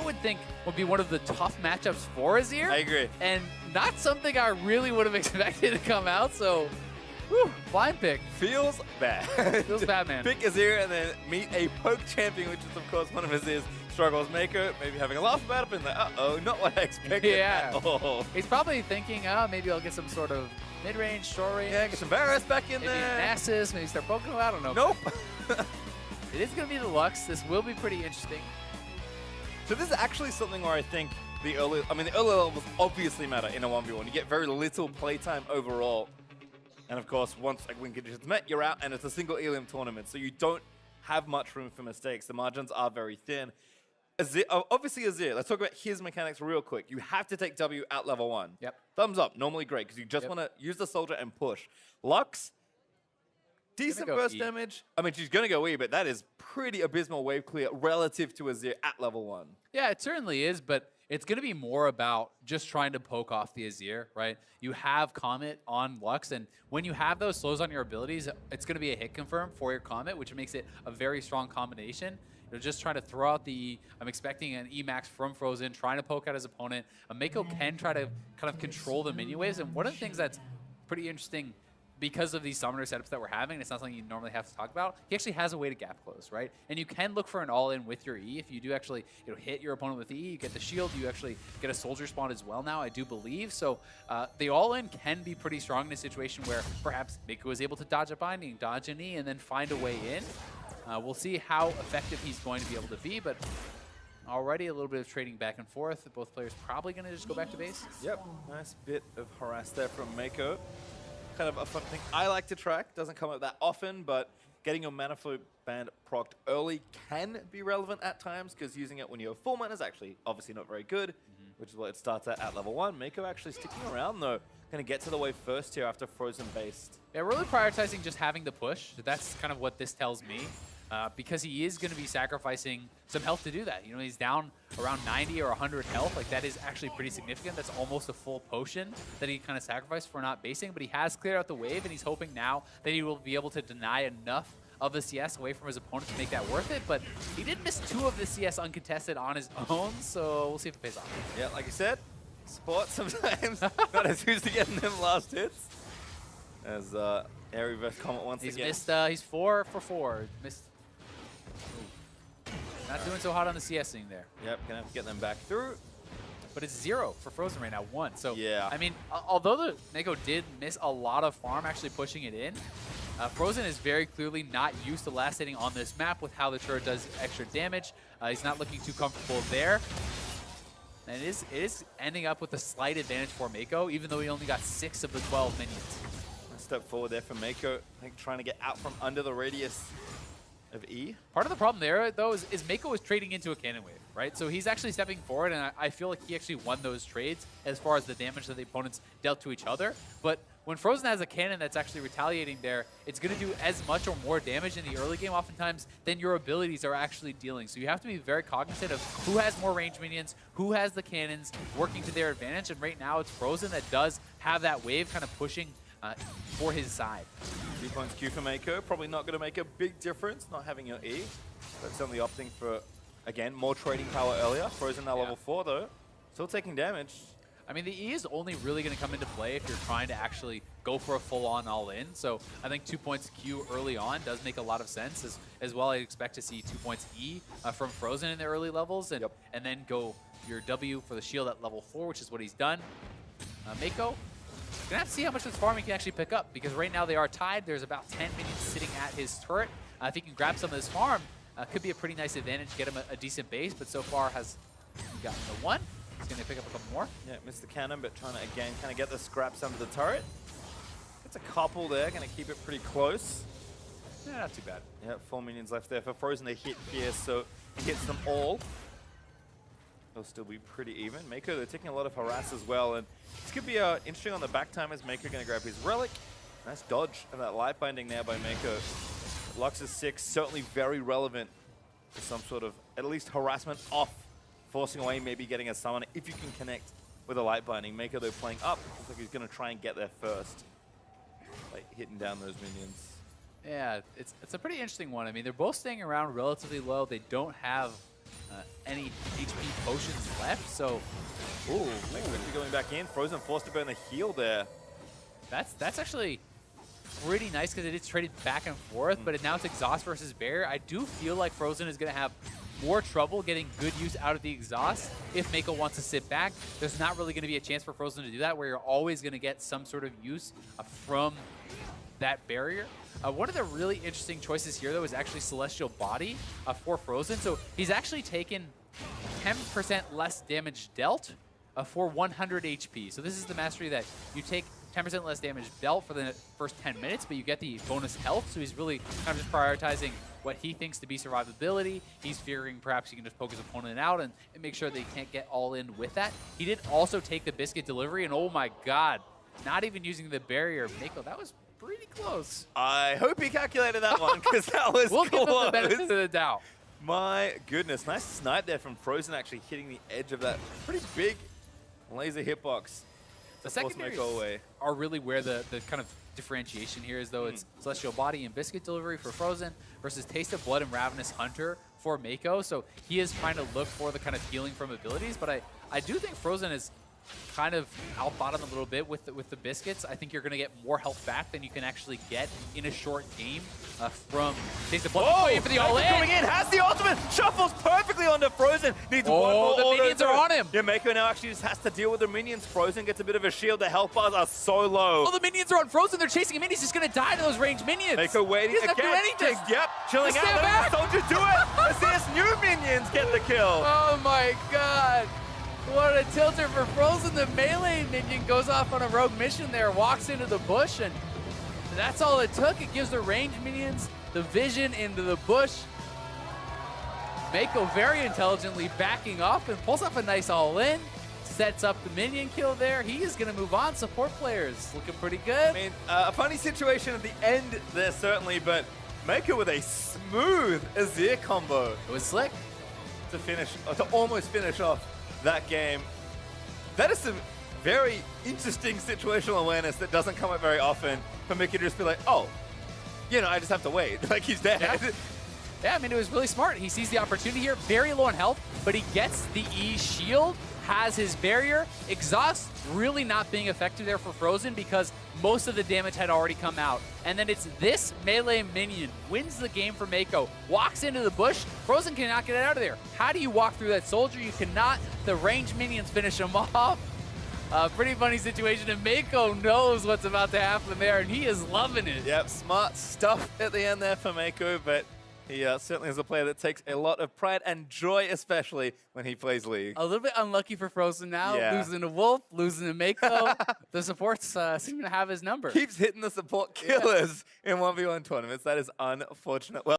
would think would be one of the tough matchups for Azir. I agree. And not something I really would have expected to come out, so whew, blind pick. Feels bad. Feels bad, man. Pick Azir and then meet a poke champion, which is, of course, one of Azir's struggles. Meiko maybe having a laugh about it, but like, uh-oh, not what I expected Yeah. at all. He's probably thinking, maybe I'll get some sort of mid-range, short-range. Yeah, get some Varus back in maybe there. Nasus, maybe start poking him. I don't know. Nope. It is going to be the Lux. This will be pretty interesting. So this is actually something where I think the early levels obviously matter in a 1v1. You get very little playtime overall. And of course, once win conditions met, you're out, and it's a single Elium tournament. So you don't have much room for mistakes. The margins are very thin. Azir, obviously Azir, let's talk about his mechanics real quick. You have to take W at level 1. Yep. Thumbs up, normally great, because you just want to use the soldier and push. Lux, decent burst damage. I mean, she's going to go E, but that is pretty abysmal wave clear relative to Azir at level 1. Yeah, it certainly is, but it's going to be more about just trying to poke off the Azir, right? You have Comet on Lux, and when you have those slows on your abilities, it's going to be a hit confirm for your Comet, which makes it a very strong combination. You're just trying to throw out the E. I'm expecting an E-Max from Frozen, trying to poke out his opponent. Meiko can try to kind of control the mini waves, and one of the things that's pretty interesting because of these summoner setups that we're having, it's not something you normally have to talk about, he actually has a way to gap close, right? And you can look for an all-in with your E. If you do actually hit your opponent with E, you get the shield, you actually get a soldier spawn as well now, I do believe. So the all-in can be pretty strong in a situation where perhaps Meiko is able to dodge a binding, dodge an E, and then find a way in. We'll see how effective he's going to be able to be, but already a little bit of trading back and forth. Both players probably going to just go back to base. Yep, nice bit of harass there from Meiko. Kind of a fun thing I like to track. Doesn't come up that often, but getting your mana flow band procced early can be relevant at times, because using it when you have full mana is actually obviously not very good, which is what it starts at level 1. Meiko actually sticking around though. Going to get to the wave first here after Frozen based. Yeah, really prioritizing just having the push. That's kind of what this tells me. Because he is going to be sacrificing some health to do that. You know, he's down around 90 or 100 health. Like, that is actually pretty significant. That's almost a full potion that he kind of sacrificed for not basing. But he has cleared out the wave, and he's hoping now that he will be able to deny enough of the CS away from his opponent to make that worth it. But he did miss 2 of the CS uncontested on his own, so we'll see if it pays off. Yeah, like you said, support sometimes not as used to getting them last hits. As Air vs Comet once again. He's missed, he's 4 for 4. Missed. Not doing so hot on the CSing there. Yep, gonna have to get them back through. But it's 0 for Frozen right now, 1. So, yeah. I mean, although the Meiko did miss a lot of farm actually pushing it in, Frozen is very clearly not used to last hitting on this map with how the turret does extra damage. He's not looking too comfortable there. And it is ending up with a slight advantage for Meiko, even though he only got 6 of the 12 minions. A step forward there for Meiko. I think trying to get out from under the radius of E. Part of the problem there, though, is Meiko is trading into a cannon wave, right? So he's actually stepping forward, and I feel like he actually won those trades as far as the damage that the opponents dealt to each other. But when Frozen has a cannon that's actually retaliating there, it's going to do as much or more damage in the early game oftentimes than your abilities are actually dealing. So you have to be very cognizant of who has more range minions, who has the cannons working to their advantage. And right now it's Frozen that does have that wave kind of pushing for his side. 3 points Q for Meiko. Probably not going to make a big difference not having your E. But certainly opting for, again, more trading power earlier. Frozen now level 4 though. Still taking damage. I mean, the E is only really going to come into play if you're trying to actually go for a full-on all-in. So I think 2 points Q early on does make a lot of sense. As well, I expect to see 2 points E from Frozen in the early levels, and then go your W for the shield at level 4, which is what he's done. Meiko, gonna have to see how much of this farm he can actually pick up, because right now they are tied. There's about 10 minions sitting at his turret. If he can grab some of this farm, could be a pretty nice advantage, get him a decent base, but so far has gotten the 1. He's going to pick up a couple more. Yeah, missed the cannon, but trying to, again, kind of get the scraps under the turret. It's a couple there, going to keep it pretty close. Yeah, not too bad. Yeah, 4 minions left there for Frozen to hit here, so he hits them all. They'll still be pretty even. Meiko, they're taking a lot of harass as well, and this could be interesting on the back time as Meiko going to grab his relic. Nice dodge of that light binding there by Meiko. Lux is 6, certainly very relevant for some sort of, at least, harassment off. Forcing away, maybe getting a summon if you can connect with a light binding. Meiko, though, playing up. Looks like he's going to try and get there first. Like, hitting down those minions. Yeah, it's a pretty interesting one. I mean, they're both staying around relatively low. They don't have any HP potions left. So, Meiko quickly going back in. Frozen forced to burn the heal there. that's actually pretty nice because it is traded back and forth, but now it's exhaust versus barrier. I do feel like Frozen is going to have more trouble getting good use out of the exhaust if Meiko wants to sit back. There's not really going to be a chance for Frozen to do that, where you're always going to get some sort of use from that barrier. One of the really interesting choices here, though, is actually Celestial Body for Frozen. So he's actually taken 10% less damage dealt for 100 HP. So this is the mastery that you take 10% less damage dealt for the first 10 minutes, but you get the bonus health. So he's really kind of just prioritizing what he thinks to be survivability. He's figuring perhaps he can just poke his opponent out and make sure that he can't get all in with that. He did also take the Biscuit Delivery, and oh my god, not even using the barrier. Meiko, that was pretty close. I hope he calculated that one, because that was We'll close. give him the benefit of the doubt. My goodness, nice snipe there from Frozen, actually hitting the edge of that pretty big laser hitbox. The secondaries are really where the kind of differentiation here is, though. It's Celestial Body and Biscuit Delivery for Frozen versus Taste of Blood and Ravenous Hunter for Meiko. So he is trying to look for the kind of healing from abilities, but I do think Frozen is kind of outthought him a little bit with the biscuits. I think you're going to get more health back than you can actually get in a short game from Taste of Blood. Oh, waiting for the all-in. coming in, has the ultimate, shuffles perfectly onto Frozen. Needs one more. The minions are on him. Yeah, Meiko now actually just has to deal with the minions. Frozen gets a bit of a shield. The health bars are so low. Oh, the minions are on Frozen. They're chasing him in. He's just going to die to those ranged minions. Meiko waiting he doesn't again. have to do anything. Just, chilling Just out. stand back. Let the soldier do it. As this new minions get the kill. Oh my god. What a tilter for Frozen. The melee minion goes off on a rogue mission there, walks into the bush, and that's all it took. It gives the ranged minions the vision into the bush. Meiko very intelligently backing off and pulls off a nice all-in. Sets up the minion kill there. He is going to move on. Support players looking pretty good. I mean, a funny situation at the end there, certainly, but Meiko with a smooth Azir combo. It was slick. To almost finish off that game. That is some very interesting situational awareness that doesn't come up very often for Mickey to just be like, oh, I just have to wait. Like, he's dead. Yeah, I mean, it was really smart. He sees the opportunity here, very low on health, but he gets the E shield, has his barrier. Exhaust really not being effective there for Frozen because most of the damage had already come out. And then it's this melee minion wins the game for Meiko, walks into the bush. Frozen cannot get out of there. How do you walk through that soldier? You cannot. The ranged minions finish him off. Pretty funny situation, and Meiko knows what's about to happen there, and he is loving it. Yep, smart stuff at the end there for Meiko, but he certainly is a player that takes a lot of pride and joy, especially when he plays League. A little bit unlucky for Frozen now, losing to Wolf, losing to Meiko. The supports seem to have his number. Keeps hitting the support killers in 1v1 tournaments. That is unfortunate. Well,